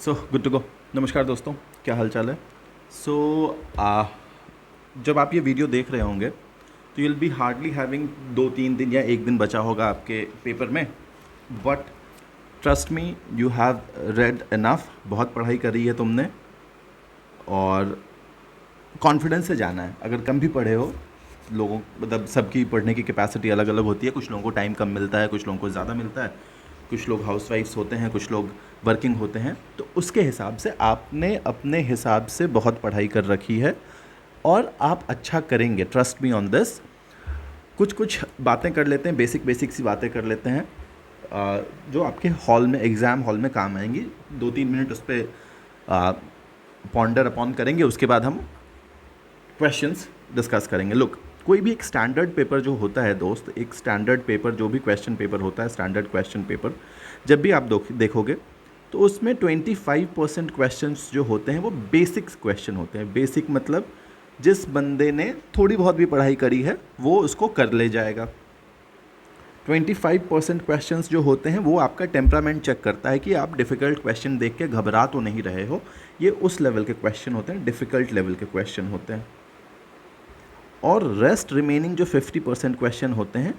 So good to go. नमस्कार दोस्तों, क्या हाल चाल है। सो जब आप ये वीडियो देख रहे होंगे तो यूल बी हार्डली हैविंग 2-3 दिन या एक दिन बचा होगा आपके पेपर में। But trust me, you have read enough. बहुत पढ़ाई करी है तुमने और कॉन्फिडेंस से जाना है। अगर कम भी पढ़े हो, लोगों मतलब सबकी पढ़ने की कैपेसिटी अलग अलग होती है। कुछ लोगों को टाइम कम मिलता है, कुछ लोगों को ज़्यादा मिलता है, कुछ लोग हाउसवाइफ्स होते हैं, कुछ लोग वर्किंग होते हैं। तो उसके हिसाब से आपने अपने हिसाब से बहुत पढ़ाई कर रखी है और आप अच्छा करेंगे, ट्रस्ट मी ऑन दिस। कुछ कुछ बातें कर लेते हैं, बेसिक सी बातें कर लेते हैं जो आपके हॉल में, एग्ज़ाम हॉल में काम आएंगी। 2-3 मिनट उस पर पॉन्डर अपॉन करेंगे, उसके बाद हम क्वेश्चंस डिस्कस करेंगे। लुक, कोई भी एक स्टैंडर्ड पेपर जो होता है दोस्त, एक स्टैंडर्ड पेपर जो भी क्वेश्चन पेपर होता है, स्टैंडर्ड क्वेश्चन पेपर जब भी आप देखोगे तो उसमें 25% क्वेश्चंस जो होते हैं वो बेसिक क्वेश्चन होते हैं। बेसिक मतलब जिस बंदे ने थोड़ी बहुत भी पढ़ाई करी है वो उसको कर ले जाएगा। 25% क्वेश्चंस जो होते हैं वो आपका टेम्परामेंट चेक करता है कि आप डिफ़िकल्ट क्वेश्चन देख के घबरा तो नहीं रहे हो। ये उस लेवल के क्वेश्चन होते हैं, डिफ़िकल्ट लेवल के क्वेश्चन होते हैं। और रेस्ट रिमेनिंग जो 50% क्वेश्चन होते हैं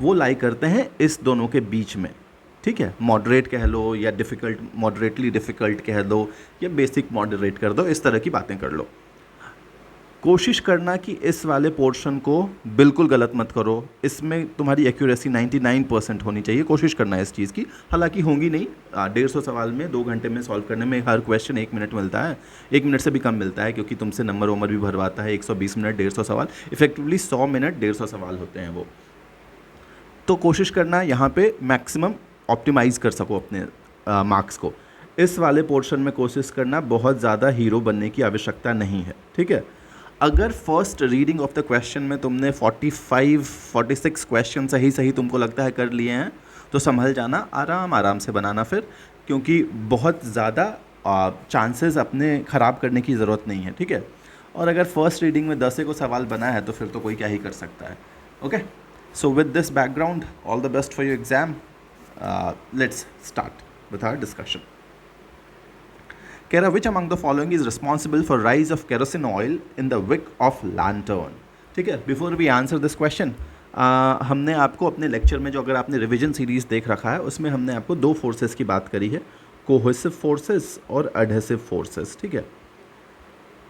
वो लाई करते हैं इस दोनों के बीच में। ठीक है, मॉडरेट कह लो या डिफ़िकल्ट, मॉडरेटली डिफ़िकल्ट कह दो या बेसिक मॉडरेट कर दो, इस तरह की बातें कर लो। कोशिश करना कि इस वाले पोर्शन को बिल्कुल गलत मत करो। इसमें तुम्हारी एक्यूरेसी 99% होनी चाहिए। कोशिश करना है इस चीज़ की, हालांकि होंगी नहीं। 150 सवाल में 2 घंटे में सॉल्व करने में हर क्वेश्चन 1 मिनट मिलता है, 1 मिनट से भी कम मिलता है, क्योंकि तुमसे नंबर वंबर भी भरवाता है। 120 मिनट 150 सवाल, इफेक्टिवली 100 मिनट 150 सवाल होते हैं वो। तो कोशिश करना यहाँ पे मैक्सिमम ऑप्टिमाइज़ कर सको अपने मार्क्स को। इस वाले पोर्शन में कोशिश करना, बहुत ज़्यादा हीरो बनने की आवश्यकता नहीं है। ठीक है, अगर first reading of the question में तुमने 45-46 क्वेश्चन सही तुमको लगता है कर लिए हैं तो संभल जाना, आराम से बनाना फिर, क्योंकि बहुत ज़्यादा चांसेस अपने ख़राब करने की ज़रूरत नहीं है। ठीक है, और अगर फर्स्ट रीडिंग में 10 को सवाल बना है तो फिर तो कोई क्या ही कर सकता है। Okay, so with this background, all the best for your exam. Let's start with our discussion. कह रहा, which among the following is responsible for rise of kerosene oil in the wick of lantern? ठीक है, before we answer this question, हमने आपको अपने lecture में, जो अगर आपने रिवीजन सीरीज़ देख रखा है, उसमें हमने आपको 2 फोर्सेस की बात करी है, कोहेसिव फोर्सेस और एडहेसिव फोर्सेस। ठीक है,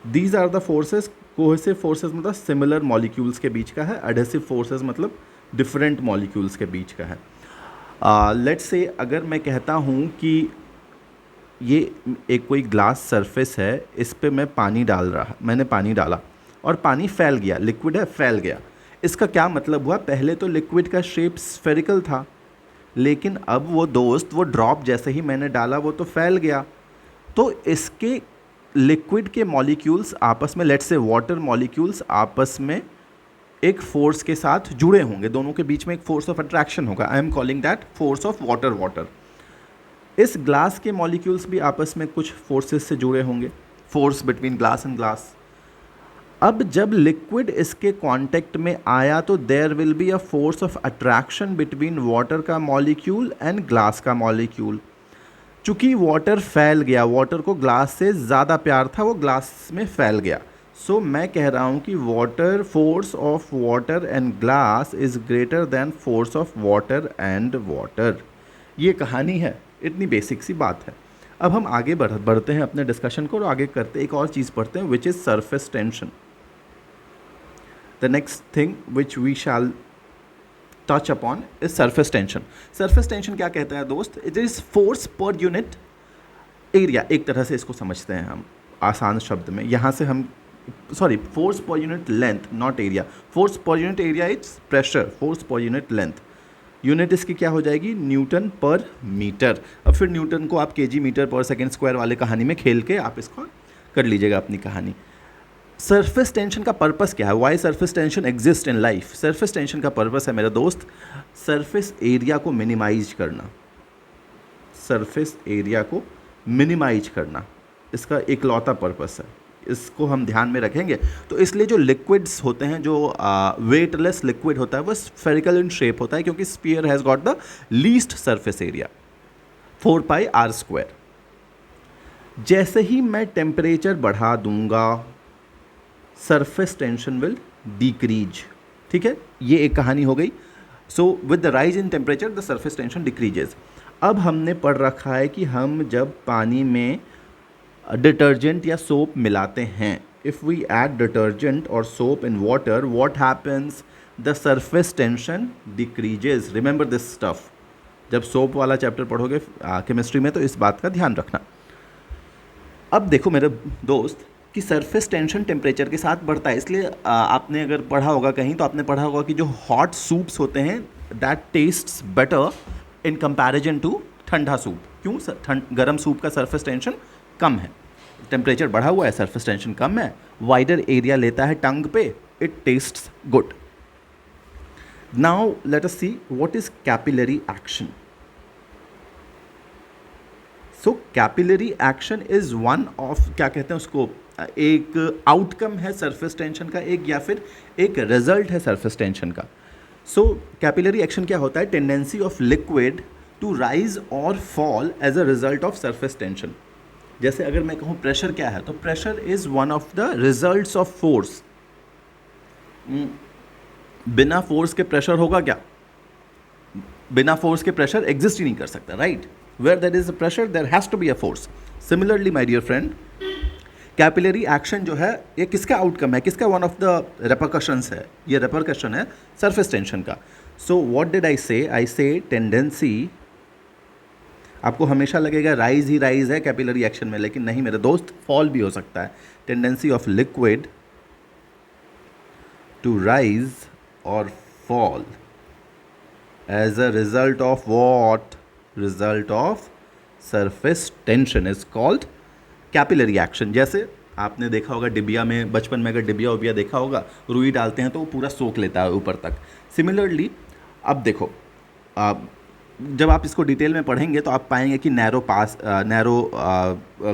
these are the forces. Cohesive forces मतलब सिमिलर मॉलिक्यूल्स के बीच का है, एडहेसिव फोर्सेस मतलब डिफरेंट मॉलिक्यूल्स के बीच का है। लेट्स से अगर मैं कहता हूँ कि ये एक कोई ग्लास सरफेस है, इस पे मैंने पानी डाला और पानी फैल गया, लिक्विड है, फैल गया। इसका क्या मतलब हुआ? पहले तो लिक्विड का शेप स्फेरिकल था, लेकिन अब वो ड्रॉप जैसे ही मैंने डाला वो तो फैल गया। तो इसके लिक्विड के मॉलिक्यूल्स आपस में, लेट्स से वाटर मॉलिक्यूल्स आपस में एक फोर्स के साथ जुड़े होंगे, दोनों के बीच में एक फोर्स ऑफ अट्रैक्शन होगा। I am calling that force of water. इस ग्लास के मॉलिक्यूल्स भी आपस में कुछ फोर्सेस से जुड़े होंगे, force between glass and glass. अब जब लिक्विड इसके कांटेक्ट में आया तो there will be a force of attraction between water का मॉलिक्यूल एंड ग्लास का मॉलिक्यूल। चूंकि वाटर फैल गया, वाटर को ग्लास से ज़्यादा प्यार था, वो ग्लास में फैल गया। सो मैं कह रहा हूँ कि water, force of water and glass is greater than force of water and water. ये कहानी है, इतनी बेसिक सी बात है। अब हम आगे बढ़ते हैं अपने डिस्कशन को और आगे करते एक और चीज़ पढ़ते हैं, which is surface tension. The next thing which we shall touch upon is surface tension. Surface tension क्या कहता है दोस्त? It is force per unit area. एक तरह से इसको समझते हैं हम आसान शब्द में। यहाँ से हम force per unit length, not area. Force per unit area it's pressure, force per unit length. Unit इसकी क्या हो जाएगी? न्यूटन पर मीटर। अब फिर न्यूटन को आप केजी मीटर पर सेकेंड स्क्वायर वाले कहानी में खेल के आप इसको कर लीजिएगा अपनी कहानी। सरफेस टेंशन का पर्पस क्या है? Why surface tension exist in life? Surface tension का पर्पस है मेरा दोस्त, सरफेस एरिया को मिनिमाइज करना। सरफेस एरिया को मिनिमाइज करना इसका इकलौता पर्पस है। इसको हम ध्यान में रखेंगे। तो इसलिए जो लिक्विड्स होते हैं, जो वेटलेस लिक्विड होता है, वो स्फेरिकल इन शेप होता है, क्योंकि sphere has got the least surface area 4 pi r²। जैसे ही मैं टेम्परेचर बढ़ा दूंगा सरफेस टेंशन विल डिक्रीज। ठीक है, ये एक कहानी हो गई। So with the rise in temperature the surface tension decreases. अब हमने पढ़ रखा है कि हम जब पानी में डिटर्जेंट या सोप मिलाते हैं, इफ़ वी ऐड डिटर्जेंट और soap in water, what happens, the surface tension decreases. Remember this stuff. जब सोप वाला चैप्टर पढ़ोगे केमिस्ट्री में तो इस बात का ध्यान रखना। अब देखो मेरे दोस्त कि सरफेस टेंशन टेम्परेचर के साथ बढ़ता है, इसलिए आपने अगर पढ़ा होगा कहीं तो आपने पढ़ा होगा कि जो हॉट सूप्स होते हैं that tastes better in comparison to ठंडा सूप। क्यों? गर्म सूप का सरफेस टेंशन कम है, टेम्परेचर बढ़ा हुआ है, सरफेस टेंशन कम है, वाइडर एरिया लेता है टंग पे, it tests good. Now let us see what is capillary action. So capillary action is one of, क्या कहते हैं उसको, एक आउटकम है सरफेस टेंशन का, एक या फिर एक रिजल्ट है सरफेस टेंशन का। सो कैपिलरी एक्शन क्या होता है? Tendency of liquid to rise और fall as a result of surface tension. जैसे अगर मैं कहूँ प्रेशर क्या है, तो pressure is one of the results of force. बिना फोर्स के प्रेशर होगा क्या? बिना फोर्स के प्रेशर एग्जिस्ट ही नहीं कर सकता, right? Where there is a pressure there has to be a force. Similarly my dear friend, capillary action जो है ये किसका आउटकम है, किसका वन ऑफ द रेपरकशंस है? ये रेपरकशन है सरफेस टेंशन का। सो व्हाट डिड आई से? आई से टेंडेंसी, आपको हमेशा लगेगा राइज ही राइज है कैपिलरी एक्शन में, लेकिन नहीं मेरे दोस्त, फॉल भी हो सकता है। Tendency of liquid to rise और fall as a result of what? Result of surface tension is called capillary action. जैसे आपने देखा होगा डिबिया में, बचपन में अगर डिबिया उबिया देखा होगा, रुई डालते हैं तो वो पूरा सोख लेता है ऊपर तक। सिमिलरली अब देखो, जब आप इसको डिटेल में पढ़ेंगे तो आप पाएंगे कि नैरो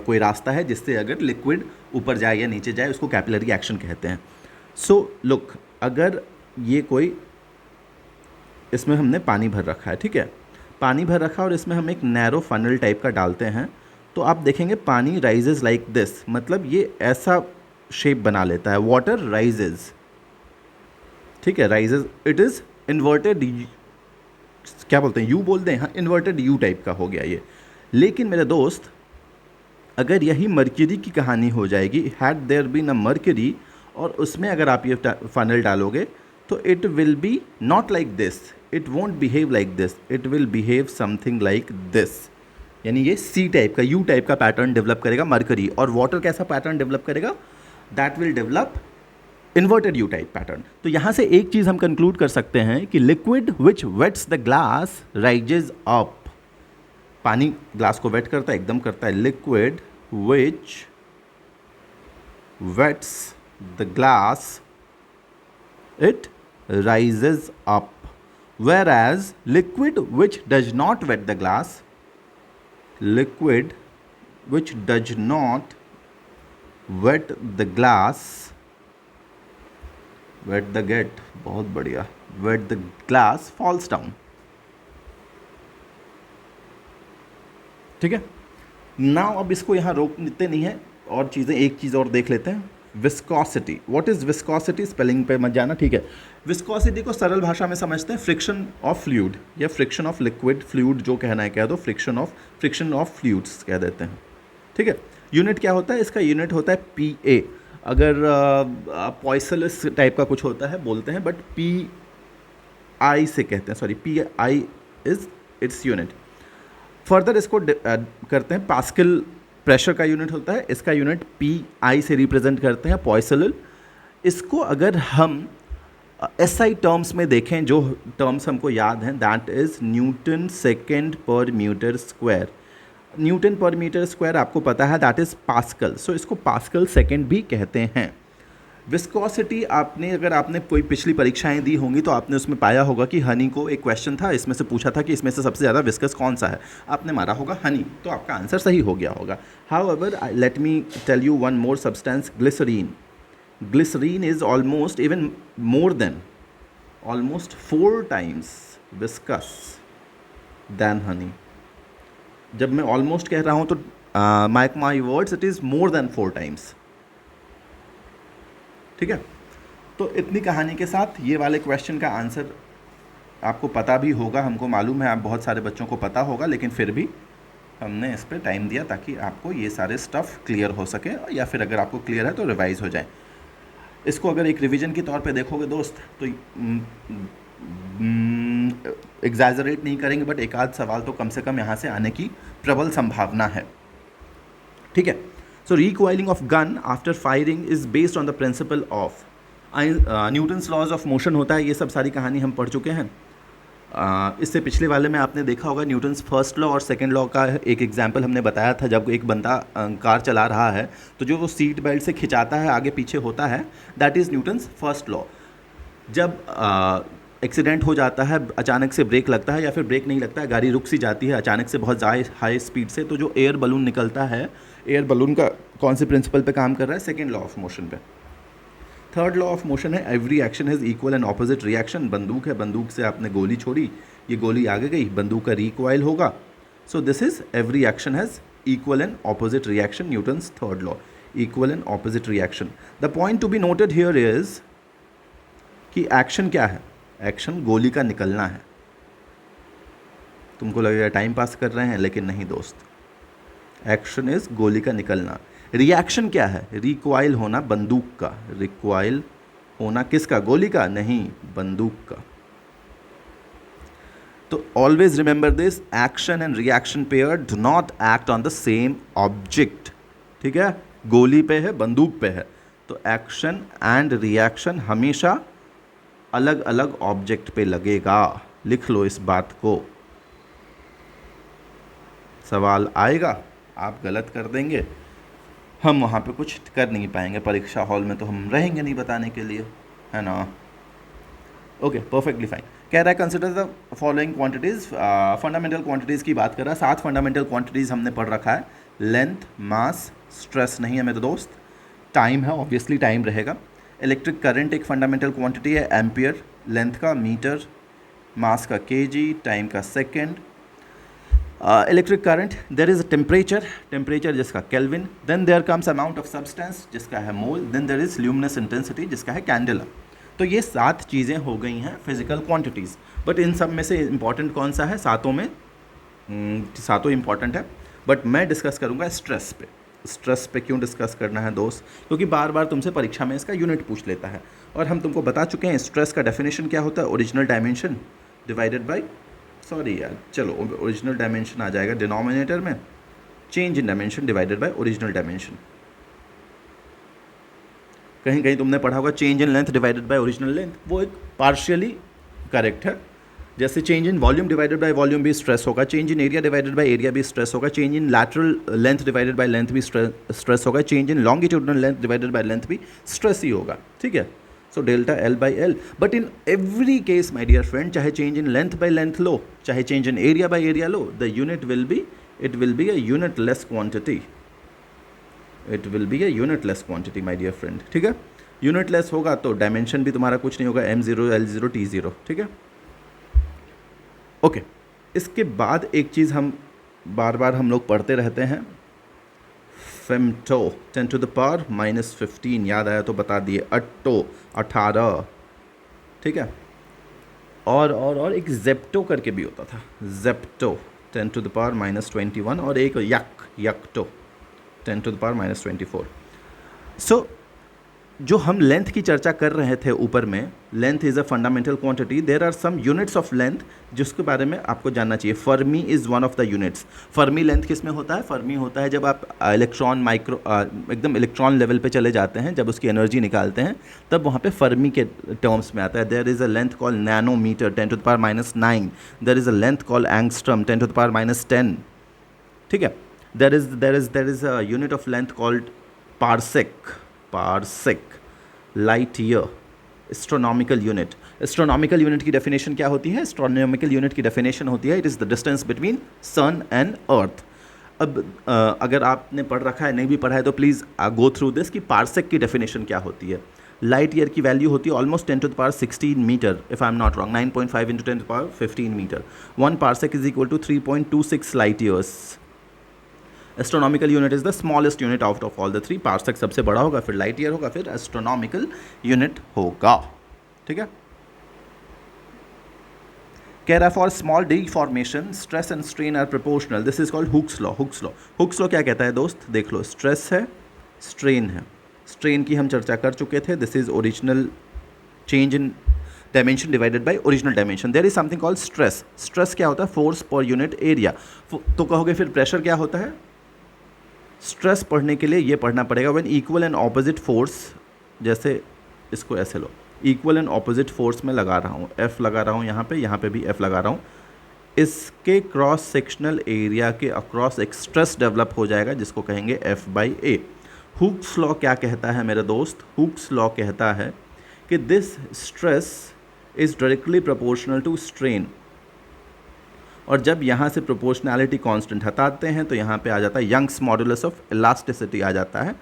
कोई रास्ता है जिससे अगर लिक्विड ऊपर जाए या नीचे जाए, उसको कैपिलरी एक्शन कहते हैं। सो लुक, अगर ये कोई, इसमें हमने पानी भर रखा है, ठीक है, पानी भर रखा और इसमें हम एक नैरो फनल टाइप का डालते हैं, तो आप देखेंगे पानी राइजेज लाइक दिस, मतलब ये ऐसा शेप बना लेता है, वाटर राइजेज। ठीक है, राइजेज, इट इज़ इन्वर्टेड, क्या बोलते हैं, यू बोलते हैं, हाँ, इन्वर्टेड यू टाइप का हो गया ये। लेकिन मेरे दोस्त, अगर यही मर्क्यूरी की कहानी हो जाएगी, had there been a mercury, और उसमें अगर आप ये फनल डालोगे तो it will be not like this, it won't behave like this, it will behave something like this. यानी ये सी टाइप का, यू टाइप का पैटर्न डेवलप करेगा मर्करी। और वाटर कैसा पैटर्न डेवलप करेगा? That will develop inverted U type pattern. तो यहाँ से एक चीज़ हम कंक्लूड कर सकते हैं कि liquid which wets the glass rises up. पानी ग्लास को वेट करता है, एकदम करता है। Liquid which wets the glass, it rises up, whereas liquid which does not wet the glass, liquid which does not wet the glass, wet the get, बहुत बढ़िया, wet the glass falls down। ठीक है, now अब इसको यहाँ रोकते नहीं है, और चीज़ें, एक चीज़ और देख लेते हैं, viscosity. What is viscosity? Spelling पे मत जाना, ठीक है। विस्कोसिटी को सरल भाषा में समझते हैं फ्रिक्शन ऑफ फ्लूइड या फ्रिक्शन ऑफ लिक्विड, फ्लूइड जो कहना है कह दो, फ्रिक्शन ऑफ फ्लूइड्स कह देते हैं, ठीक है। यूनिट क्या होता है इसका? यूनिट होता है PA। अगर पॉइसलस टाइप का कुछ होता है बोलते हैं, बट PI से कहते हैं, sorry, PI is its unit. Further इसको करते हैं, पास्कल प्रेशर का यूनिट होता है, इसका यूनिट PI से रिप्रेजेंट करते हैं, पॉइसल। इसको अगर हम SI टर्म्स में देखें, जो टर्म्स हमको याद हैं, दैट इज़ न्यूटन सेकेंड पर मीटर स्क्वायर। न्यूटन पर मीटर स्क्वायर आपको पता है, दैट इज़ पास्कल। सो इसको पास्कल सेकेंड भी कहते हैं। विस्कोसिटी, अगर आपने कोई पिछली परीक्षाएं दी होंगी तो आपने उसमें पाया होगा कि हनी को एक क्वेश्चन था, इसमें से पूछा था कि इसमें से सबसे ज़्यादा विस्कस कौन सा है, आपने मारा होगा हनी, तो आपका आंसर सही हो गया होगा। However, let me tell you one more substance, glycerine. Glycerine is almost even more than, almost 4 times viscous than honey. जब मैं ऑलमोस्ट कह रहा हूँ तो mark my words, it is more than 4 times. ठीक है, तो इतनी कहानी के साथ ये वाले क्वेश्चन का आंसर आपको पता भी होगा, हमको मालूम है आप बहुत सारे बच्चों को पता होगा, लेकिन फिर भी हमने इस पर टाइम दिया ताकि आपको ये सारे स्टफ़ क्लियर हो सके, या फिर अगर आपको क्लियर है तो रिवाइज़ हो जाए। इसको अगर एक रिवीजन के तौर पे देखोगे दोस्त तो एग्जैजरेट नहीं करेंगे, बट एक आध सवाल तो कम से कम यहाँ से आने की प्रबल संभावना है। ठीक है, so recoiling of gun after firing is based on the principle of Newton's laws of motion होता है। ये सब सारी कहानी हम पढ़ चुके हैं। इससे पिछले वाले में आपने देखा होगा न्यूटन्स फर्स्ट लॉ और सेकंड लॉ का एक एग्जांपल हमने बताया था। जब एक बंदा कार चला रहा है तो जो वो सीट बेल्ट से खिंचाता है, आगे पीछे होता है, that is Newton's first law. जब एक्सीडेंट हो जाता है, अचानक से ब्रेक लगता है या फिर ब्रेक नहीं लगता है, गाड़ी रुक सी जाती है अचानक से बहुत ज़्यादा हाई स्पीड से, तो जो एयर बलून निकलता है, एयर बलून का कौन से प्रिंसिपल पे काम कर रहा है? सेकेंड लॉ ऑफ मोशन पे। थर्ड लॉ ऑफ मोशन है every action has equal and opposite reaction. बंदूक है, बंदूक से आपने गोली छोड़ी, ये गोली आगे गई, बंदूक का रिकॉइल होगा। सो this is every action has equal and opposite reaction, Newton's third law, equal and opposite reaction. The point to be noted here is कि एक्शन क्या है? एक्शन गोली का निकलना है। तुमको लगेगा टाइम पास कर रहे हैं, लेकिन नहीं दोस्त, एक्शन इज गोली का निकलना। रिएक्शन क्या है? रिकॉइल होना बंदूक का, रिकॉइल होना किसका? गोली का? नहीं, बंदूक का। तो always remember this, action and reaction pair do not act on the same object. ठीक है, गोली पे है, बंदूक पे है, तो एक्शन एंड रिएक्शन हमेशा अलग अलग ऑब्जेक्ट पे लगेगा। लिख लो इस बात को, सवाल आएगा, आप गलत कर देंगे, हम वहाँ पे कुछ कर नहीं पाएंगे, परीक्षा हॉल में तो हम रहेंगे नहीं बताने के लिए, है ना? Okay, perfectly fine. कह रहा है consider the following quantities, fundamental quantities की बात कर रहा है। 7 फंडामेंटल क्वांटिटीज़ हमने पढ़ रखा है। लेंथ, मास, स्ट्रेस नहीं है मेरे दोस्त, टाइम है, ऑब्वियसली टाइम रहेगा। इलेक्ट्रिक करंट एक फंडामेंटल क्वांटिटी है, एम्पियर, लेंथ का मीटर, मास का केजी, टाइम का second. Electric current, there is a temperature, temperature जिसका kelvin, then there comes amount of substance जिसका है mole, then there is luminous intensity जिसका है कैंडेला। तो ये 7 चीज़ें हो गई हैं फिजिकल क्वांटिटीज़। बट इन सब में से इंपॉर्टेंट कौन सा है? सातों में सातों इंपॉर्टेंट है, बट मैं डिस्कस करूँगा स्ट्रेस पे। स्ट्रेस पे क्यों डिस्कस करना है दोस्त? क्योंकि बार बार तुमसे परीक्षा में इसका यूनिट पूछ लेता है, और हम तुमको बता चुके हैं स्ट्रेस का डेफिनेशन क्या होता है। Original dimension divided by, sorry यार, चलो ओरिजिनल डायमेंशन आ जाएगा डिनोमिनेटर में, change in dimension divided by original dimension. कहीं कहीं तुमने पढ़ा होगा change in length divided by original length, वो एक पार्शियली करेक्ट है। जैसे change in volume divided by volume भी स्ट्रेस होगा, change in area divided by area भी स्ट्रेस होगा, change in lateral length divided by length भी स्ट्रेस होगा, change in longitudinal length divided by length भी stress ही होगा। ठीक है, so delta L by L. But in every case my dear friend, चाहे change in length by length लो, चाहे change in area by area लो, the unit will be, it will be a unitless quantity, it will be a unitless quantity my dear friend. ठीक है, unitless होगा तो dimension भी तुम्हारा कुछ नहीं होगा, m0 l0 t0। ठीक है, ओके। इसके बाद एक चीज़ हम बार बार हम लोग पढ़ते रहते हैं, फेमटो 10 to the power -15, याद आया तो बता दिए। अट्टो 18, ठीक है। और एक जेप्टो करके भी होता था, जेप्टो 10 to the power -21, और एक यक्टो 10 to the power -24। सो जो हम लेंथ की चर्चा कर रहे थे ऊपर में, length is a fundamental quantity, there are some units of length जिसके बारे में आपको जानना चाहिए। Fermi is one of the units. Fermi length किस में होता है? फर्मी होता है जब आप इलेक्ट्रॉन एकदम इलेक्ट्रॉन लेवल पे चले जाते हैं, जब उसकी एनर्जी निकालते हैं, तब वहाँ पे फर्मी के टर्म्स में आता है। There is a length call nanometre 10 to the power -9, there is a length call angstrom 10 to the power -10। ठीक है, there is a unit of length called parsec, light year, astronomical unit. Astronomical unit की definition क्या होती है? Astronomical unit की definition होती है, it is the distance between sun and earth. अब अगर आपने पढ़ रखा है, नहीं भी पढ़ा है, तो प्लीज़ गो थ्रू दिस कि पार्सेक की डेफिनेशन क्या होती है। लाइट ईयर की वैल्यू होती है almost 10 to the power 16 metre, if I am not wrong, 9.5 × 10 to the power 15 metre. 1 parsec is equal to 3.26 light years. Astronomical unit is the smallest unit out of all the three. Parsec सबसे बड़ा होगा, फिर light year होगा, फिर astronomical unit होगा। ठीक है, कह रहा for small deformation stress and strain are proportional, this is called Hooke's law. Hooke's law, Hooke's law क्या कहता है दोस्त, देख लो, स्ट्रेस है, स्ट्रेन है, स्ट्रेन की हम चर्चा कर चुके थे, this is original change in dimension divided by original dimension. There is something called stress. Stress क्या होता है, फोर्स पर यूनिट एरिया। तो कहोगे फिर प्रेशर क्या होता है, स्ट्रेस पढ़ने के लिए ये पढ़ना पड़ेगा, when equal and opposite force, जैसे इसको ऐसे लो, इक्वल एंड ऑपोजिट फोर्स में लगा रहा हूँ, एफ लगा रहा हूँ यहाँ पे भी एफ लगा रहा हूँ, इसके क्रॉस सेक्शनल एरिया के अक्रॉस एक स्ट्रेस डेवलप हो जाएगा जिसको कहेंगे F by A. Hooks law क्या कहता है मेरे दोस्त, हुक्स लॉ कहता है कि this stress is directly proportional to strain, और जब यहाँ से प्रोपोर्शनैलिटी कांस्टेंट हटाते हैं तो यहाँ पे आ जाता है यंग्स मॉडुलस ऑफ इलास्टिसिटी आ जाता है,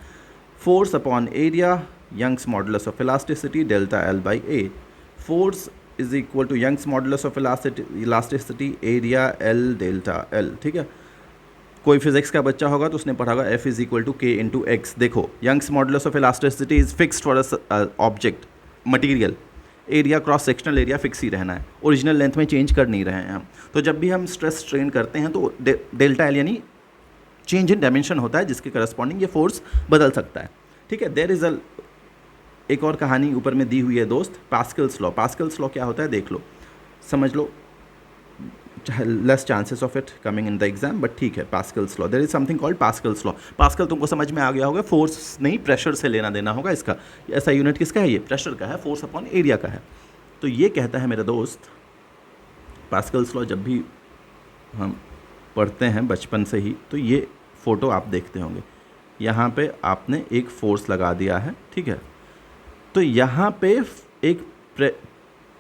force upon area Young's modulus of elasticity delta L by A. Force is equal to Young's modulus of elasticity area L delta L. ठीक है, कोई फिजिक्स का बच्चा होगा तो उसने पढ़ा होगा F is equal to K into X. देखो, Young's modulus of elasticity is fixed for a object material, area cross sectional area fix ही रहना है, ओरिजिनल लेंथ में चेंज कर नहीं रहे हैं हम। तो जब भी हम स्ट्रेस स्ट्रेन करते हैं तो डेल्टा एल यानी चेंज इन डायमेंशन होता है जिसके करस्पॉन्डिंग ये फोर्स बदल सकता है। ठीक है, देयर इज एक और कहानी ऊपर में दी हुई है दोस्त, पास्कल्स लॉ। पास्कल्स लॉ क्या होता है देख लो, समझ लो, less chances of it coming in the exam, but ठीक है, Pascal's law, there is something called Pascal's law. Pascal तुमको समझ में आ गया होगा, फोर्स नहीं प्रेशर से लेना देना होगा इसका। ऐसा यूनिट किसका है, ये प्रेशर का है, फोर्स अपॉन एरिया का है। तो ये कहता है मेरा दोस्त, पास्कल्स लॉ जब भी हम पढ़ते हैं बचपन से ही, तो ये फ़ोटो आप देखते होंगे, यहाँ पे आपने एक फोर्स लगा दिया है, ठीक है, तो यहाँ पे एक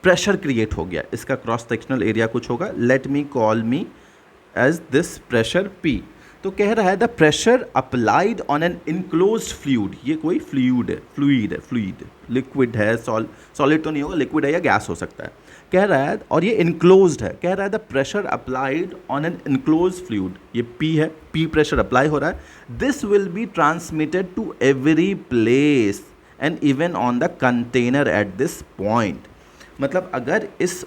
प्रेशर क्रिएट हो गया, इसका क्रॉस सेक्शनल एरिया कुछ होगा, let me call me as this pressure P। तो कह रहा है the pressure applied on an enclosed fluid, ये कोई फ्लूइड है, फ्लूइड लिक्विड है, सॉलिड तो नहीं होगा, लिक्विड है या गैस हो सकता है, कह रहा है, और ये इनक्लोज्ड है, कह रहा है the pressure applied on an enclosed fluid, ये P है, P प्रेशर अप्लाई हो रहा है, this will be transmitted to every place and even on the container at this point. मतलब अगर इस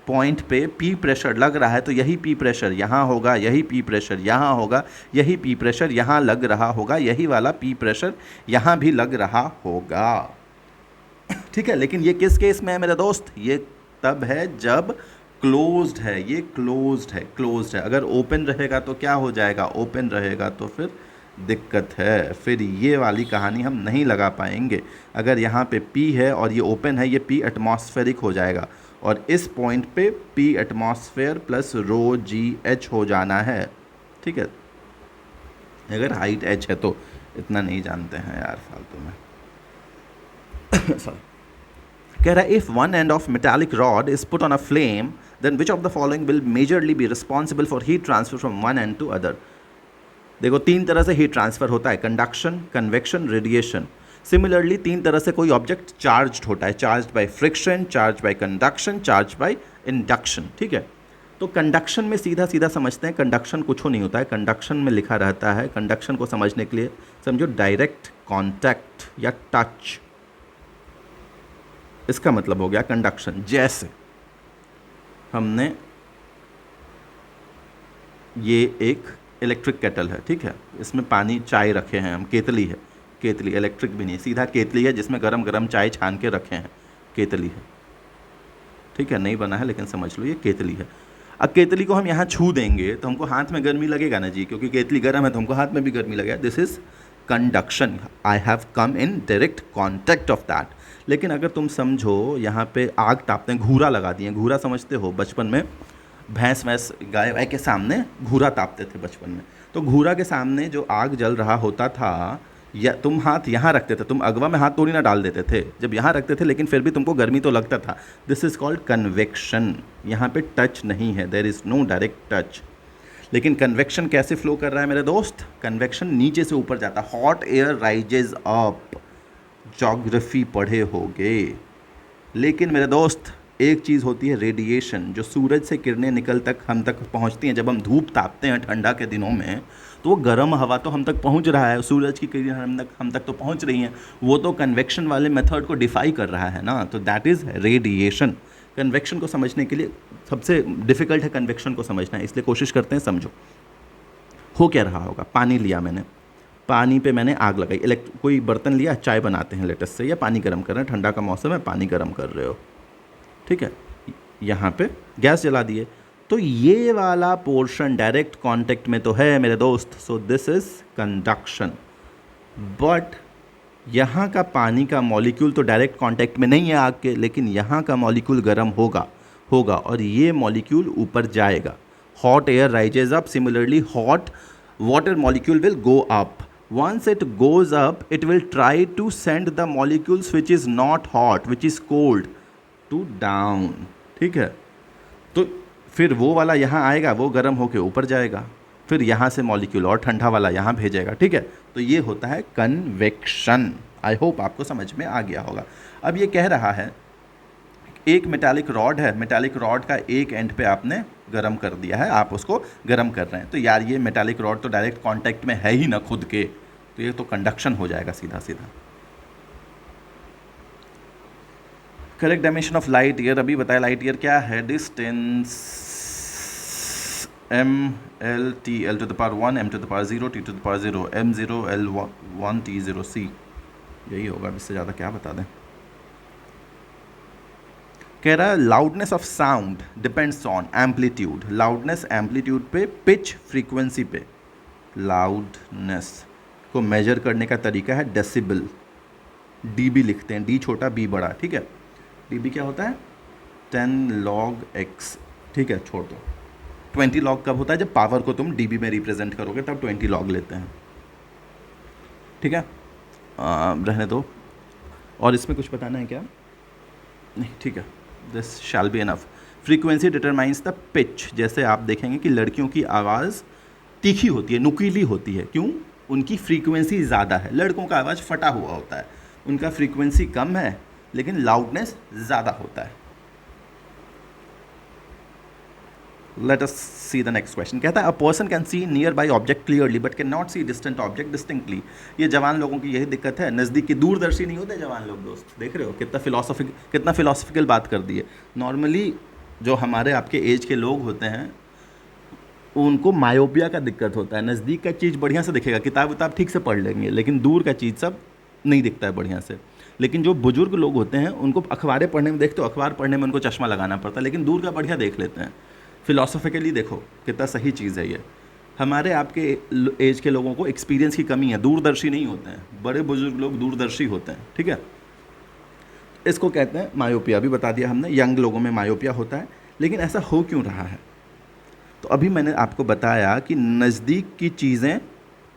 पॉइंट पे P प्रेशर लग रहा है तो यही P प्रेशर यहाँ होगा, यही P प्रेशर यहाँ होगा, यही P प्रेशर यहाँ लग रहा होगा, यही वाला P प्रेशर यहाँ भी लग रहा होगा। ठीक है, लेकिन ये किस केस में है मेरे दोस्त, ये तब है जब क्लोज्ड है, ये क्लोज्ड है। अगर ओपन रहेगा तो क्या हो जाएगा, ओपन रहेगा तो फिर दिक्कत है, फिर ये वाली कहानी हम नहीं लगा पाएंगे। अगर यहाँ पे P है और ये ओपन है, ये P एटमॉस्फेरिक हो जाएगा, और इस पॉइंट पे P एटमॉस्फेयर प्लस रो जी एच हो जाना है। ठीक है, अगर हाइट h है तो इतना नहीं जानते हैं यार फालतू में। सॉरी, कह रहा है if one end of metallic rod is put on a flame then which of the following will majorly be responsible for heat transfer from one end to other. देखो, तीन तरह से हीट ट्रांसफर होता है, conduction, convection, radiation. Similarly तीन तरह से कोई ऑब्जेक्ट चार्ज्ड होता है, charged by friction, charged bye conduction, charged by induction. ठीक है, तो कंडक्शन में सीधा सीधा समझते हैं, कंडक्शन कुछ नहीं होता है, कंडक्शन में लिखा रहता है, कंडक्शन को समझने के लिए समझो डायरेक्ट कॉन्टैक्ट या टच, इसका मतलब हो गया कंडक्शन। जैसे हमने ये एक इलेक्ट्रिक केटल है, ठीक है, इसमें पानी चाय रखे हैं हम, केतली है, केतली इलेक्ट्रिक भी नहीं, सीधा केतली है जिसमें गरम गरम चाय छान के रखे हैं, केतली है। ठीक है, नहीं बना है लेकिन समझ लो ये केतली है। अब केतली को हम यहाँ छू देंगे तो हमको हाथ में गर्मी लगेगा ना जी, क्योंकि केतली गर्म है तो हमको हाथ में भी गर्मी लगेगा। This is conduction, I have come in direct contact of that. लेकिन अगर तुम समझो यहाँ पे आग तापते हैं, घूरा लगा दिए, घूरा समझते हो, बचपन में भैंस वैंस गाय वाय के सामने घूरा तापते थे बचपन में, तो घूरा के सामने जो आग जल रहा होता था, या तुम हाथ यहाँ रखते थे, तुम अगवा में हाथ थोड़ी ना डाल देते थे, जब यहाँ रखते थे, लेकिन फिर भी तुमको गर्मी तो लगता था। This is called convection. यहाँ पे टच नहीं है, there is no direct touch. लेकिन कन्वेक्शन कैसे फ्लो कर रहा है मेरे दोस्त, कन्वेक्शन नीचे से ऊपर जाता है, hot air rises up, geography पढ़े होगे। लेकिन मेरे दोस्त एक चीज़ होती है रेडिएशन, जो सूरज से किरणें निकल तक हम तक पहुंचती हैं। जब हम धूप तापते हैं ठंडा के दिनों में, तो वो गर्म हवा तो हम तक पहुंच रहा है, सूरज की किरणें हम तक तो पहुंच रही हैं, वो तो कन्वेक्शन वाले मेथड को डिफाई कर रहा है ना, तो दैट इज़ रेडिएशन। कन्वेक्शन को समझने के लिए सबसे डिफ़िकल्ट है कन्वेक्शन को समझना है, इसलिए कोशिश करते हैं समझो। हो क्या रहा होगा, पानी लिया मैंने, पानी पे मैंने आग लगाई, कोई बर्तन लिया, चाय बनाते हैं लेटेस्ट से, या पानी गर्म कर रहे हैं, ठंडा का मौसम है, पानी गर्म कर रहे हो, ठीक है, यहाँ पे गैस जला दिए, तो ये वाला पोर्शन डायरेक्ट कांटेक्ट में तो है मेरे दोस्त, सो दिस इज कंडक्शन। बट यहाँ का पानी का मॉलिक्यूल तो डायरेक्ट कांटेक्ट में नहीं है आग के, लेकिन यहाँ का मॉलिक्यूल गर्म होगा और ये मॉलिक्यूल ऊपर जाएगा। Hot air rises up, similarly hot water molecule will go up. Once it goes up, it will try to send the molecules which is not hot, which is cold, to down. ठीक है, तो फिर वो वाला यहाँ आएगा, वो गर्म होके ऊपर जाएगा, फिर यहाँ से मॉलिक्यूल और ठंडा वाला यहाँ भेजेगा, ठीक है, तो ये होता है कन्वेक्शन। आई होप आपको समझ में आ गया होगा। अब ये कह रहा है एक मेटालिक रॉड है, मेटालिक रॉड का एक एंड पे आपने गर्म कर दिया है, आप उसको गर्म कर रहे हैं, तो यार ये मेटालिक रॉड तो डायरेक्ट कांटेक्ट में है ही ना खुद के, तो ये तो कंडक्शन हो जाएगा सीधा सीधा। Correct dimension of light year अभी बताया, लाइट ईयर क्या है, distance m l t l to the power 1 m to the power 0 t to the power 0 m0 l1 t0 c, यही होगा, इससे ज़्यादा क्या बता दें। कह रहा है loudness of sound depends on amplitude, loudness amplitude पे, पिच फ्रीक्वेंसी पे। लाउडनेस को मेजर करने का तरीका है डेसिबल, डीबी लिखते हैं, डी छोटा बी बड़ा, ठीक है। डीबी क्या होता है, 10 log x, ठीक है, छोड़ दो। 20 log कब होता है, जब पावर को तुम डीबी में रिप्रेजेंट करोगे तब 20 log लेते हैं, ठीक है, रहने दो। और इसमें कुछ बताना है क्या, नहीं, ठीक है, this shall be enough. Frequency determines the pitch, जैसे आप देखेंगे कि लड़कियों की आवाज़ तीखी होती है, नुकीली होती है, क्यों, उनकी फ्रीक्वेंसी ज़्यादा है। लड़कों का आवाज़ फटा हुआ होता है, उनका फ्रीक्वेंसी कम है लेकिन लाउडनेस ज़्यादा होता है। Let us see the next question। कहता है a person can see nearby object clearly but cannot see distant object distinctly। ये जवान लोगों की यही दिक्कत है, नज़दीक की दूरदर्शी नहीं होते जवान लोग, दोस्त देख रहे हो कितना फिलोसफिकल बात कर दी है। नॉर्मली जो हमारे आपके एज के लोग होते हैं उनको मायोपिया का दिक्कत होता है, नज़दीक का चीज़ बढ़िया से दिखेगा, किताब ठीक से पढ़ लेंगे, लेकिन दूर का चीज़ सब नहीं दिखता है बढ़िया से। लेकिन जो बुजुर्ग लोग होते हैं उनको अखबारें पढ़ने में, देखते हो अखबार पढ़ने में उनको चश्मा लगाना पड़ता है, लेकिन दूर का बढ़िया देख लेते हैं। फिलोसफिकली देखो कितना सही चीज़ है ये। हमारे आपके एज के लोगों को एक्सपीरियंस की कमी है, दूरदर्शी नहीं होते हैं, बड़े बुजुर्ग लोग दूरदर्शी होते हैं, ठीक है। इसको कहते हैं मायोपिया, भी बता दिया हमने, यंग लोगों में मायोपिया होता है। लेकिन ऐसा हो क्यों रहा है, तो अभी मैंने आपको बताया कि नज़दीक की चीज़ें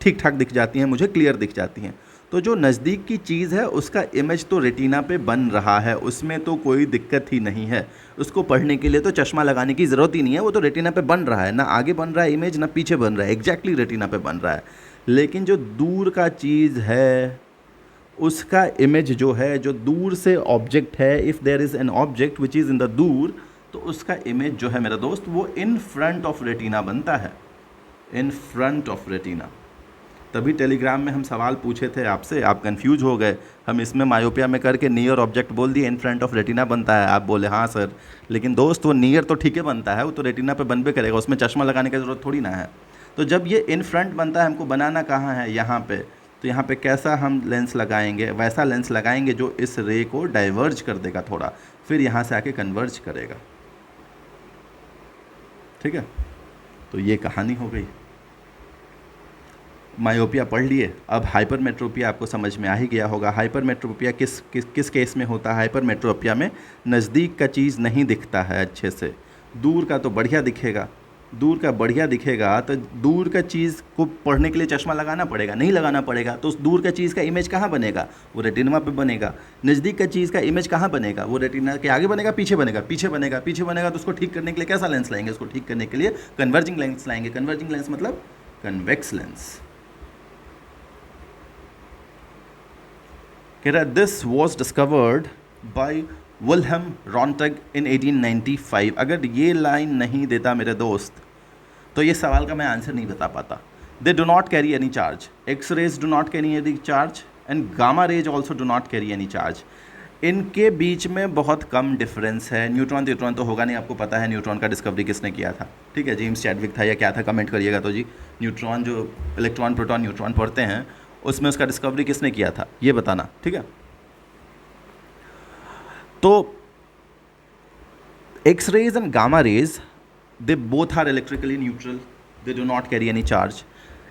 ठीक ठाक दिख जाती हैं, मुझे क्लियर दिख जाती हैं, तो जो नज़दीक की चीज़ है उसका इमेज तो रेटिना पे बन रहा है, उसमें तो कोई दिक्कत ही नहीं है, उसको पढ़ने के लिए तो चश्मा लगाने की ज़रूरत ही नहीं है, वो तो रेटिना पे बन रहा है, ना आगे बन रहा है इमेज, ना पीछे बन रहा है, एग्जैक्टली रेटिना पे बन रहा है। लेकिन जो दूर का चीज़ है उसका इमेज जो है, जो दूर से ऑब्जेक्ट है, if there is an object which is in the दूर, तो उसका इमेज जो है मेरा दोस्त वो इन फ्रंट ऑफ रेटिना बनता है, इन फ्रंट ऑफ रेटिना। तभी टेलीग्राम में हम सवाल पूछे थे आपसे, आप कंफ्यूज हो गए, हम इसमें मायोपिया में करके नियर ऑब्जेक्ट बोल दिए, इन फ्रंट ऑफ रेटिना बनता है, आप बोले हाँ सर, लेकिन दोस्त वो नियर तो ठीक है बनता है, वो तो रेटिना पे बनबे करेगा, उसमें चश्मा लगाने की ज़रूरत थोड़ी ना है। तो जब ये इन फ्रंट बनता है, हमको बनाना कहाँ है, यहाँ पे, तो यहाँ पे कैसा हम लेंस लगाएंगे, वैसा लेंस लगाएंगे जो इस रे को डाइवर्ज कर देगा थोड़ा, फिर यहाँ से आके कन्वर्ज करेगा, ठीक है। तो ये कहानी हो गई, मायोपिया पढ़ लिए। अब हाइपरमेट्रोपिया आपको समझ में आ ही गया होगा। हाइपरमेट्रोपिया किस केस में होता है, हाइपरमेट्रोपिया में नज़दीक का चीज़ नहीं दिखता है अच्छे से, दूर का तो बढ़िया दिखेगा, दूर का बढ़िया दिखेगा, तो दूर का चीज़ को पढ़ने के लिए चश्मा लगाना पड़ेगा, नहीं लगाना पड़ेगा, तो उस दूर का चीज़ का इमेज कहाँ बनेगा, वो रेटिना पे बनेगा। नज़दीक का चीज़ का इमेज कहाँ बनेगा, वो रेटिना के आगे बनेगा, पीछे बनेगा, पीछे बनेगा, तो उसको ठीक करने के लिए कैसा लेंस लाएंगे, उसको ठीक करने के लिए कन्वर्जिंग लेंस लाएंगे। कन्वर्जिंग लेंस मतलब कन्वेक्स लेंस। कह रहा है this was discovered by Wilhelm Röntgen in 1895। अगर ये लाइन नहीं देता मेरे दोस्त, तो ये सवाल का मैं आंसर नहीं बता पाता। They do not carry any charge, X rays do not carry any charge, and gamma rays also do not carry any charge. इनके बीच में बहुत कम डिफरेंस है। न्यूट्रॉन तो होगा नहीं, आपको पता है न्यूट्रॉन का डिस्कवरी किसने किया था, ठीक है, जेम्स चैडविक था या क्या था, कमेंट करिएगा तो जी। न्यूट्रॉन जो इलेक्ट्रॉन प्रोटॉन न्यूट्रॉन पढ़ते हैं उसमें उसका डिस्कवरी किसने किया था ये बताना, ठीक है। तो X rays and gamma rays, they both are electrically neutral, they do not carry any charge.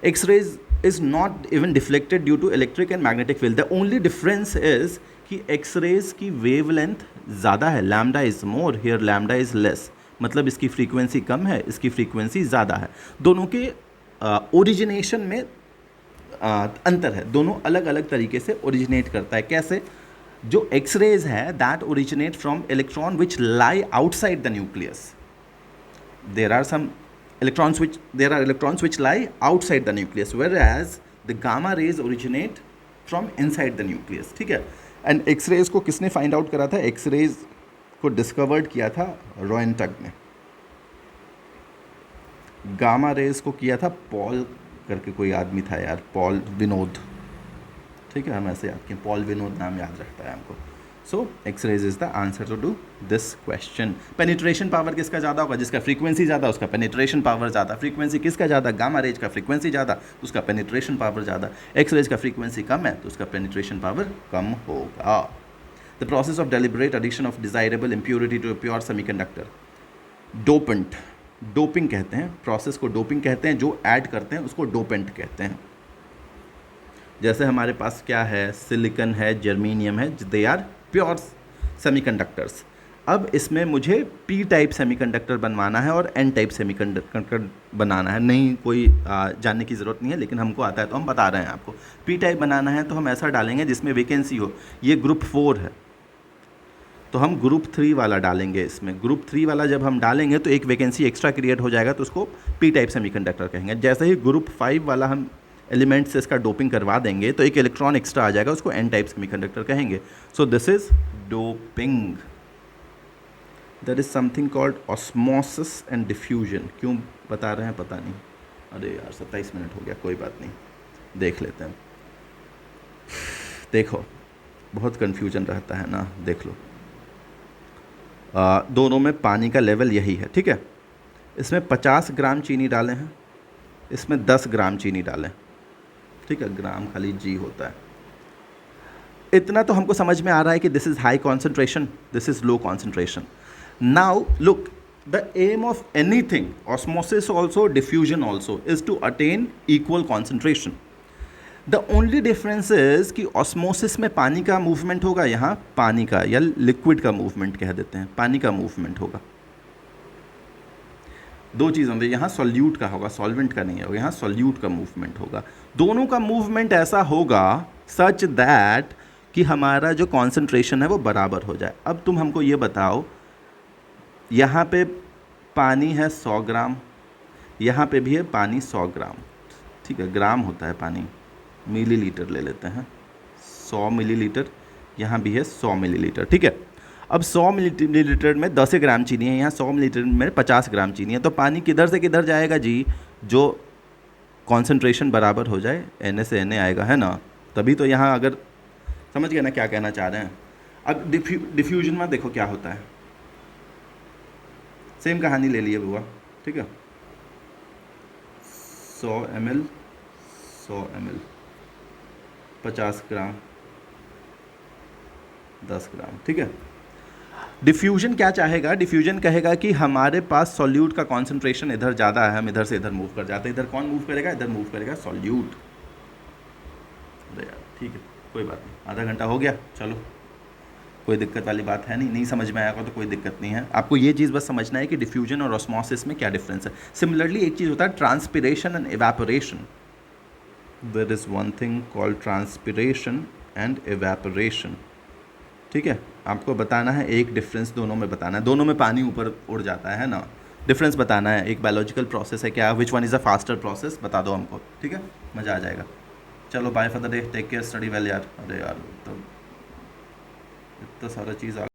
X-rays is not even deflected due to electric and magnetic field. The only difference is कि X-rays की wavelength ज़्यादा है, lambda is more, here lambda is less, मतलब इसकी frequency कम है, इसकी frequency ज़्यादा है। दोनों के ओरिजिनेशन में अंतर है, दोनों अलग अलग तरीके से ओरिजिनेट करता है। कैसे? जो X-rays है that originate from electron which lie outside the nucleus. There are electrons which lie outside the nucleus, whereas the gamma rays originate from inside the nucleus, ठीक है। एंड एक्स रेज को किसने find out करा था? X raise को discovered किया था रॉयनटग ने। गामा रेज को किया था पॉल करके कोई आदमी था यार, पॉल विनोद, ठीक है, हम ऐसे याद किए, पॉल विनोद नाम याद रखता है हमको। So X rays is the answer to do this question. Penetration power किसका ज़्यादा होगा? जिसका फ्रीक्वेंसी ज़्यादा उसका पेनिट्रेशन पावर ज़्यादा। फ्रीक्वेंसी किसका ज़्यादा? गामा रेज का फ्रीक्वेंसी ज़्यादा, उसका पेनिट्रेशन पावर ज़्यादा। एक्स रेज का फ्रीक्वेंसी कम है तो उसका पेनिट्रेशन पावर कम होगा। The process of deliberate addition of desirable impurity to pure semiconductor, dopant, doping कहते हैं, प्रोसेस को डोपिंग कहते हैं। जो ऐड करते हैं उसको डोपेंट कहते हैं। जैसे हमारे पास क्या है, सिलिकॉन है, जर्मेनियम है, दे आर प्योर सेमीकंडक्टर्स। अब इसमें मुझे पी टाइप सेमीकंडक्टर बनवाना है और एन टाइप सेमीकंडक्टर बनाना है। नहीं कोई जानने की ज़रूरत नहीं है, लेकिन हमको आता है तो हम बता रहे हैं आपको। पी टाइप बनाना है तो हम ऐसा डालेंगे जिसमें वैकेंसी हो। ये ग्रुप 4 है तो हम ग्रुप 3 वाला डालेंगे इसमें। ग्रुप 3 वाला जब हम डालेंगे तो एक वैकेंसी एक्स्ट्रा क्रिएट हो जाएगा, तो उसको पी टाइप सेमीकंडक्टर कहेंगे। जैसे ही ग्रुप 5 वाला हम एलिमेंट से इसका डोपिंग करवा देंगे तो एक इलेक्ट्रॉन एक्स्ट्रा आ जाएगा, उसको एन टाइप सेमीकंडक्टर कहेंगे। So this is doping. There is something called osmosis and diffusion. क्यों बता रहे हैं पता नहीं, अरे यार 27 मिनट हो गया, कोई बात नहीं, देख लेते हैं। देखो बहुत कन्फ्यूजन रहता है ना, देख लो। दोनों में पानी का लेवल यही है, ठीक है। इसमें 50 ग्राम चीनी डाले हैं, इसमें 10 ग्राम चीनी डालें, ठीक है, ग्राम खाली जी होता है। इतना तो हमको समझ में आ रहा है कि this is high concentration, this is low concentration. Now look, the aim of anything, osmosis also, diffusion also, is to attain equal concentration. The only difference is कि ऑस्मोसिस में पानी का मूवमेंट होगा, यहाँ पानी का या लिक्विड का मूवमेंट कह देते हैं, पानी का मूवमेंट होगा। दो चीज़ होंगे, यहाँ सॉल्यूट का होगा, सॉल्वेंट का नहीं होगा, यहाँ सॉल्यूट का मूवमेंट होगा। दोनों का मूवमेंट ऐसा होगा सच दैट कि हमारा जो कॉन्सेंट्रेशन है वो बराबर हो जाए। अब तुम हमको ये बताओ, यहाँ पे पानी है 100 ग्राम, यहाँ पे भी है पानी 100 ग्राम, ठीक है, ग्राम होता है पानी, मिलीलीटर ले लेते हैं, 100 मिलीलीटर, यहाँ भी है 100 मिलीलीटर, ठीक है। अब 100 मिलीलीटर में 10 ग्राम चीनी है, यहाँ 100 मिलीलीटर में 50 ग्राम चीनी है, तो पानी किधर से किधर जाएगा जी? जो कॉन्सेंट्रेशन बराबर हो जाए, Na से Na आएगा, है ना। तभी तो यहाँ, अगर समझ गए ना क्या कहना चाह रहे हैं। अब डिफ्यूजन में देखो क्या होता है, सेम कहानी ले लिए बुआ, ठीक है। 100 ml 100 ml 50 ग्राम 10 ग्राम, ठीक है। डिफ्यूजन क्या चाहेगा? डिफ्यूजन कहेगा कि हमारे पास सॉल्यूट का कॉन्सेंट्रेशन इधर ज़्यादा है, हम इधर से इधर मूव कर जाते हैं। इधर कौन मूव करेगा? इधर मूव करेगा सॉल्यूट। अरे यार ठीक है, कोई बात नहीं, आधा घंटा हो गया, चलो कोई दिक्कत वाली बात है नहीं। नहीं समझ में आएगा तो कोई दिक्कत नहीं है। आपको ये चीज़ बस समझना है कि डिफ्यूजन और ऑस्मोसिस में क्या डिफरेंस है। सिमिलरली एक चीज़ होता है transpiration and evaporation. There is one thing called transpiration and evaporation, ठीक है। आपको बताना है एक डिफरेंस, दोनों में बताना है। दोनों में पानी ऊपर उड़ जाता है ना, डिफरेंस बताना है। एक बायोलॉजिकल प्रोसेस है, क्या which one is a faster process, बता दो हमको, ठीक है, मज़ा आ जाएगा। चलो bye for the day, take care, study well यार। अरे यार तो इतना सारा चीज़ आ